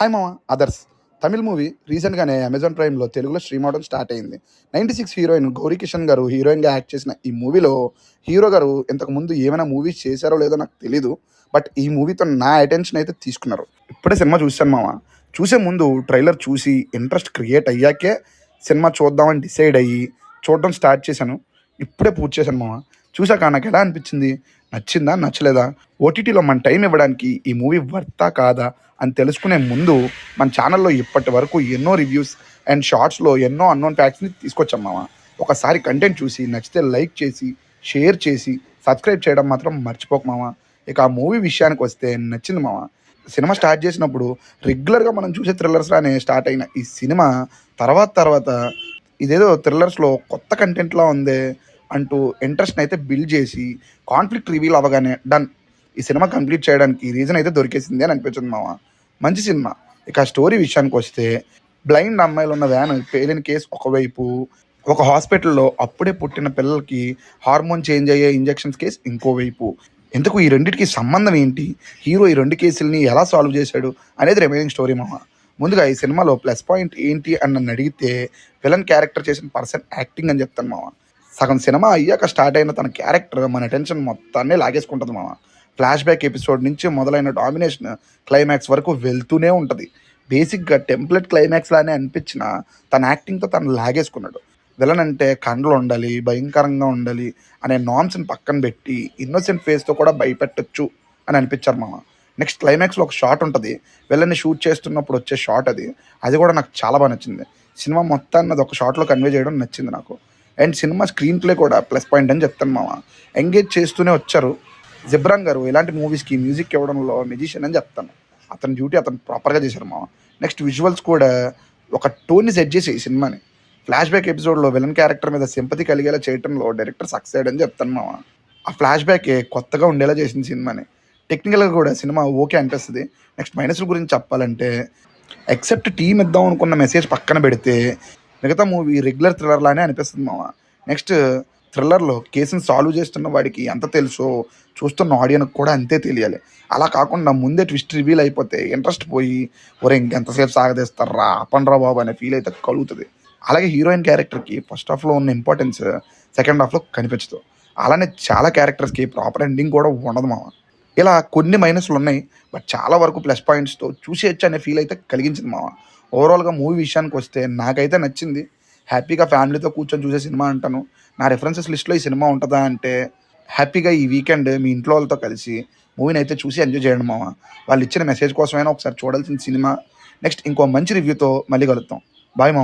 Hi మామ others Tamil movie రీసెంట్గానే Amazon ప్రైమ్లో తెలుగులో స్ట్రీమ్ అవడం స్టార్ట్ అయింది. 96 హీరోయిన్ గౌరీ కిషన్ గారు హీరోయిన్గా యాక్ట్ చేసిన ఈ మూవీలో హీరో గారు ఇంతకుముందు ఏమైనా మూవీస్ చేశారో లేదో నాకు తెలీదు. బట్ ఈ మూవీతో నా అటెన్షన్ అయితే తీసుకున్నారు. ఇప్పుడే సినిమా చూశాను మామ. చూసే ముందు ట్రైలర్ చూసి ఇంట్రెస్ట్ క్రియేట్ అయ్యాకే సినిమా చూద్దామని డిసైడ్ అయ్యి చూడడం స్టార్ట్ చేశాను. ఇప్పుడే పూర్తి చేశాను మామ. చూసాక నాకు ఎలా అనిపించింది, నచ్చిందా నచ్చలేదా, ఓటీటీలో మన టైం ఇవ్వడానికి ఈ మూవీ వర్తా కాదా అని తెలుసుకునే ముందు మన ఛానల్లో ఇప్పటి వరకు ఎన్నో రివ్యూస్ అండ్ షార్ట్స్లో ఎన్నో అన్నోన్ ఫ్యాక్ట్స్ని తీసుకొచ్చాం మామ. ఒకసారి కంటెంట్ చూసి నచ్చితే లైక్ చేసి షేర్ చేసి సబ్స్క్రైబ్ చేయడం మాత్రం మర్చిపోక మామ. ఇక ఆ మూవీ విషయానికి వస్తే నచ్చింది మామ. సినిమా స్టార్ట్ చేసినప్పుడు రెగ్యులర్గా మనం చూసే థ్రిల్లర్స్ రానే స్టార్ట్ అయిన ఈ సినిమా తర్వాత ఇదేదో థ్రిల్లర్స్లో కొత్త కంటెంట్లా ఉందే అంటూ ఇంట్రెస్ట్ని అయితే బిల్డ్ చేసి కాన్ఫ్లిక్ట్ రివీల్ అవ్వగానే డన్, ఈ సినిమా కంప్లీట్ చేయడానికి రీజన్ అయితే దొరికేసింది అని అనిపించింది మామ. మంచి సినిమా. ఇక స్టోరీ విషయానికి వస్తే బ్లైండ్ అమ్మాయిలు ఉన్న వ్యాన్ పేలిన కేసు ఒకవైపు, ఒక హాస్పిటల్లో అప్పుడే పుట్టిన పిల్లలకి హార్మోన్ చేంజ్ అయ్యే ఇంజెక్షన్స్ కేసు ఇంకోవైపు. ఎందుకు ఈ రెండింటికి సంబంధం ఏంటి, హీరో ఈ రెండు కేసుల్ని ఎలా సాల్వ్ చేశాడు అనేది రిమైనింగ్ స్టోరీ మామ. ముందుగా ఈ సినిమాలో ప్లస్ పాయింట్ ఏంటి అని నన్ను అడిగితే విలన్ క్యారెక్టర్ చేసిన పర్సన్ యాక్టింగ్ అని చెప్తాను మామ. సగం సినిమా అయ్యాక స్టార్ట్ అయిన తన క్యారెక్టర్ మన అటెన్షన్ మొత్తాన్ని లాగేసుకుంటుంది మామ. ఫ్లాష్ బ్యాక్ ఎపిసోడ్ నుంచి మొదలైన డామినేషన్ క్లైమాక్స్ వరకు వెళ్తూనే ఉంటుంది. బేసిక్గా టెంప్లెట్ క్లైమాక్స్ లానే అనిపించిన తన యాక్టింగ్తో తను లాగేసుకున్నాడు. విలన్ అంటే కండ్లు ఉండాలి, భయంకరంగా ఉండాలి అనే నామ్స్ని పక్కన పెట్టి ఇన్నోసెంట్ ఫేస్తో కూడా భయపెట్టచ్చు అని అనిపించారు మామ. నెక్స్ట్ క్లైమాక్స్లో ఒక షాట్ ఉంటుంది, విలన్ని షూట్ చేస్తున్నప్పుడు వచ్చే షాట్ అది కూడా నాకు చాలా బాగా నచ్చింది. సినిమా మొత్తాన్ని అది ఒక షాట్లో కన్వే చేయడం నచ్చింది నాకు. అండ్ సినిమా స్క్రీన్ ప్లే కూడా ప్లస్ పాయింట్ అని చెప్తాను మామ. ఎంగేజ్ చేస్తూనే వచ్చారు. జిబ్రాన్ గారు ఇలాంటి మూవీస్కి మ్యూజిక్ ఇవ్వడంలో మెజిషియన్ అని చెప్తాను. అతని డ్యూటీ అతను ప్రాపర్గా చేశారు మామ. నెక్స్ట్ విజువల్స్ కూడా ఒక టోన్ని సెట్ చేసి ఈ సినిమాని ఫ్లాష్ బ్యాక్ ఎపిసోడ్లో విలన్ క్యారెక్టర్ మీద సింపతి కలిగేలా చేయడంలో డైరెక్టర్ సక్సెస్ అని చెప్తాను మామ. ఆ ఫ్లాష్ బ్యాకే కొత్తగా ఉండేలా చేసింది సినిమాని. టెక్నికల్గా కూడా సినిమా ఓకే అనిపిస్తుంది. నెక్స్ట్ మైనస్ల గురించి చెప్పాలంటే ఎక్సెప్ట్ టీమ్ ఇద్దాం అనుకున్న మెసేజ్ పక్కన పెడితే మిగతా మూవీ రెగ్యులర్ థ్రిల్లర్ లానే అనిపిస్తుంది మామ. నెక్స్ట్ థ్రిల్లర్లో కేసుని సాల్వ్ చేస్తున్న వాడికి ఎంత తెలుసో చూస్తున్న ఆడియన్కి కూడా అంతే తెలియాలి. అలా కాకుండా ముందే ట్విస్ట్ రివీల్ అయిపోతే ఇంట్రెస్ట్ పోయి ఒరే ఇంకెంతసేపు సాగదీస్తారా అపండ్రా బాబు అనే ఫీల్ అయితే కలుగుతుంది. అలాగే హీరోయిన్ క్యారెక్టర్కి ఫస్ట్ హాఫ్లో ఉన్న ఇంపార్టెన్స్ సెకండ్ హాఫ్లో కనిపించదు. అలానే చాలా క్యారెక్టర్స్కి ప్రాపర్ ఎండింగ్ కూడా ఉండదు మామ. ఇలా కొన్ని మైనస్లు ఉన్నాయి, బట్ చాలా వరకు ప్లస్ పాయింట్స్తో చూసేయచ్చు అనే ఫీల్ అయితే కలిగించింది మామ. ఓవరాల్గా మూవీ విషయానికి వస్తే నాకైతే నచ్చింది. హ్యాపీగా ఫ్యామిలీతో కూర్చొని చూసే సినిమా అంటాను. నా రెఫరెన్సెస్ లిస్ట్లో ఈ సినిమా ఉంటుందా అంటే హ్యాపీగా ఈ వీకెండ్ మీ ఇంట్లో వాళ్ళతో కలిసి మూవీని అయితే చూసి ఎంజాయ్ చేయండి మామ. వాళ్ళు ఇచ్చిన మెసేజ్ కోసమైనా ఒకసారి చూడాల్సిన సినిమా. నెక్స్ట్ ఇంకో మంచి రివ్యూతో మళ్ళీ కలుద్దాం. బాయ్ మామ.